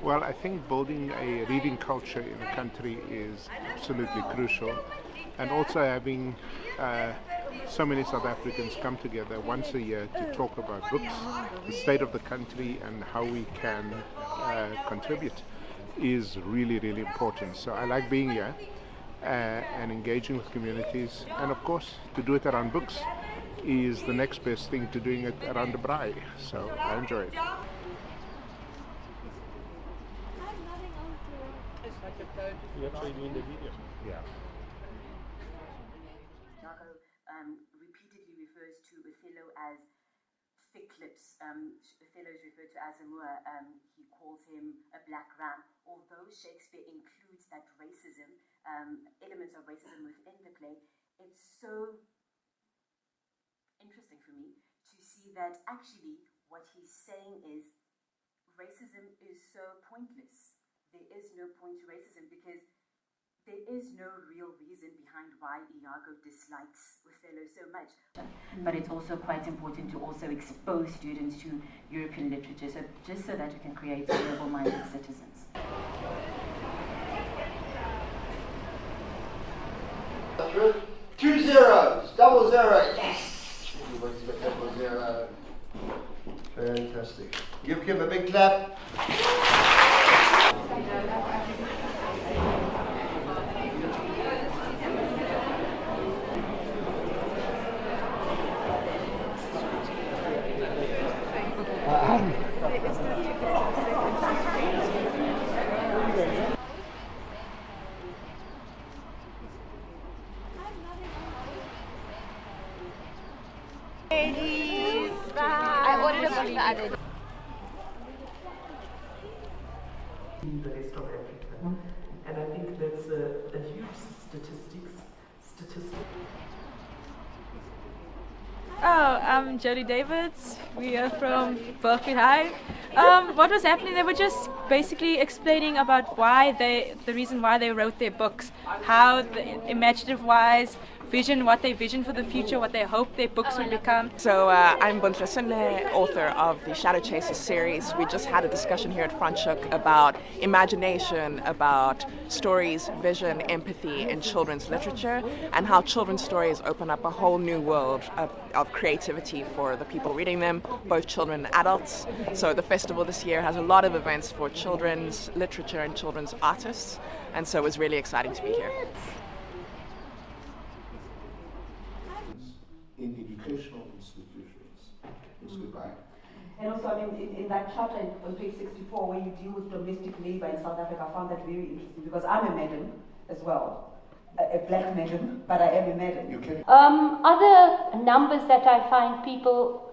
Well, I think building a reading culture in a country is absolutely crucial, and also having so many South Africans come together once a year to talk about books, the state of the country, and how we can contribute is really, really important. So I like being here and engaging with communities, and of course, to do it around books is the next best thing to doing it around the braai. So I enjoy it. You're actually doing the video. Yeah. Repeatedly refers to Othello as Eclipse. Othello is referred to as a Moor. He calls him a black ram. Although Shakespeare includes that racism, elements of racism within the play, it's so interesting for me to see that actually what he's saying is racism is so pointless. There is no point to racism because there is no real reason behind why Iago dislikes Othello so much. But it's also quite important to also expose students to European literature, so just so that we can create global-minded citizens. 2 zeros, 00, yes! Everybody's got 00. Fantastic. Give Kim a big clap. I ordered a book the other day. In the rest of Africa, and I think that's a huge statistic. Oh, I'm Jodie Davids. We are from Berkeley High. What was happening? They were just basically explaining about the reason why they wrote their books, how imaginative-wise, what they vision for the future, what they hope their books would become. So I'm Bontra Sunle, author of the Shadow Chasers series. We just had a discussion here at Franschhoek about imagination, about stories, vision, empathy in children's literature, and how children's stories open up a whole new world of creativity for the people reading them, both children and adults. So the festival this year has a lot of events for children's literature and children's artists, and so it was really exciting to be here. In educational institutions. Yes, goodbye. And also, I mean, in that chapter on page 64, where you deal with domestic labor in South Africa, I found that very interesting because I'm a madam as well. A black madam, but I am a madam. You can. Other numbers that I find people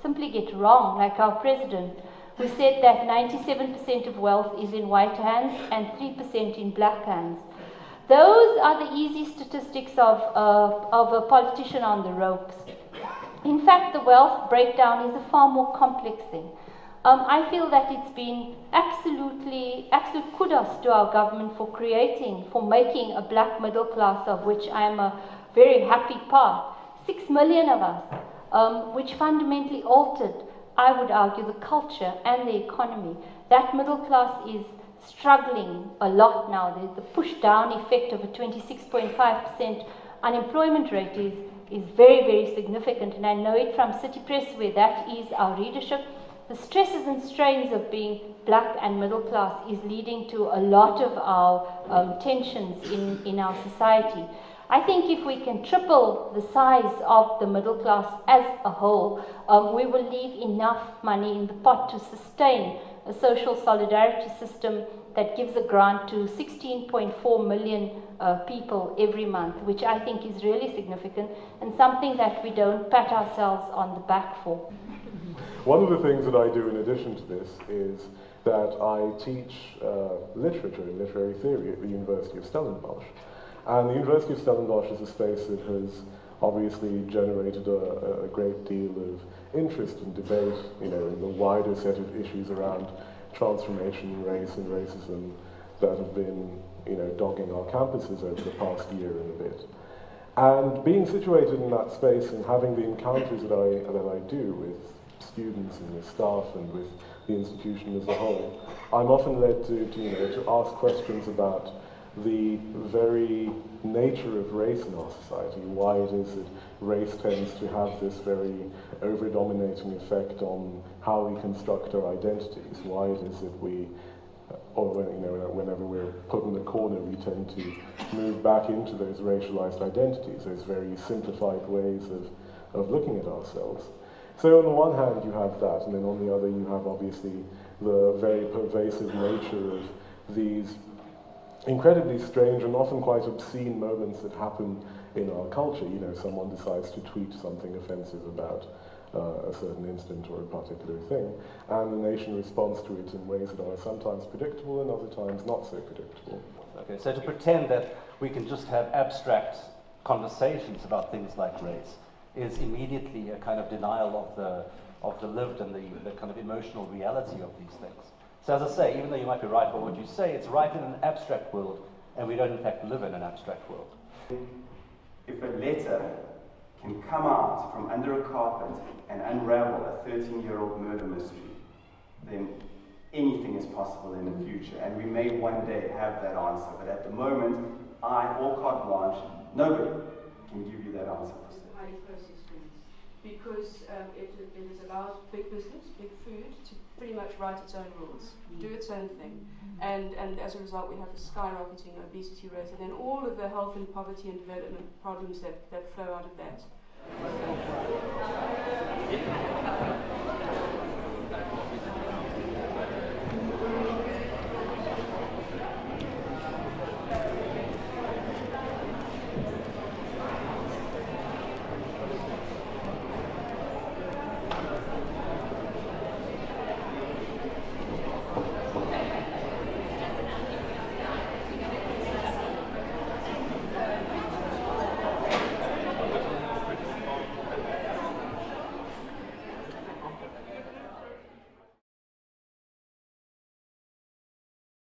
simply get wrong, like our president, who said that 97% of wealth is in white hands and 3% in black hands. Those are the easy statistics of a politician on the ropes. In fact, the wealth breakdown is a far more complex thing. I feel that it's been absolute kudos to our government for making a black middle class, of which I am a very happy part. 6 million of us, which fundamentally altered, I would argue, the culture and the economy. That middle class is struggling a lot now. The push-down effect of a 26.5% unemployment rate is very, very significant, and I know it from City Press, where that is our readership. The stresses and strains of being black and middle class is leading to a lot of our tensions in our society. I think if we can triple the size of the middle class as a whole, we will leave enough money in the pot to sustain a social solidarity system that gives a grant to 16.4 million people every month, which I think is really significant and something that we don't pat ourselves on the back for. One of the things that I do in addition to this is that I teach literature and literary theory at the University of Stellenbosch. And the University of Stellenbosch is a space that has obviously generated a great deal of interest and debate, in the wider set of issues around transformation, race and racism that have been, dogging our campuses over the past year and a bit. And being situated in that space and having the encounters that I do with students and with staff and with the institution as a whole. I'm often led to ask questions about the very nature of race in our society, why it is that race tends to have this very over-dominating effect on how we construct our identities, why it is that we, or whenever we're put in the corner, we tend to move back into those racialized identities, those very simplified ways of looking at ourselves. So on the one hand you have that, and then on the other you have obviously the very pervasive nature of these incredibly strange and often quite obscene moments that happen in our culture. You know, someone decides to tweet something offensive about a certain incident or a particular thing, and the nation responds to it in ways that are sometimes predictable and other times not so predictable. Okay, so to pretend that we can just have abstract conversations about things like race is immediately a kind of denial of the lived and the kind of emotional reality of these things. So as I say, even though you might be right about what you say, it's right in an abstract world, and we don't in fact live in an abstract world. If a letter can come out from under a carpet and unravel a 13-year-old murder mystery, then anything is possible in the future, and we may one day have that answer. But at the moment, I, or carte blanche, nobody can give you that answer. Highly processed foods, because it has allowed big business, big food, to pretty much write its own rules, do its own thing, and as a result we have the skyrocketing obesity rate, and then all of the health and poverty and development problems that flow out of that.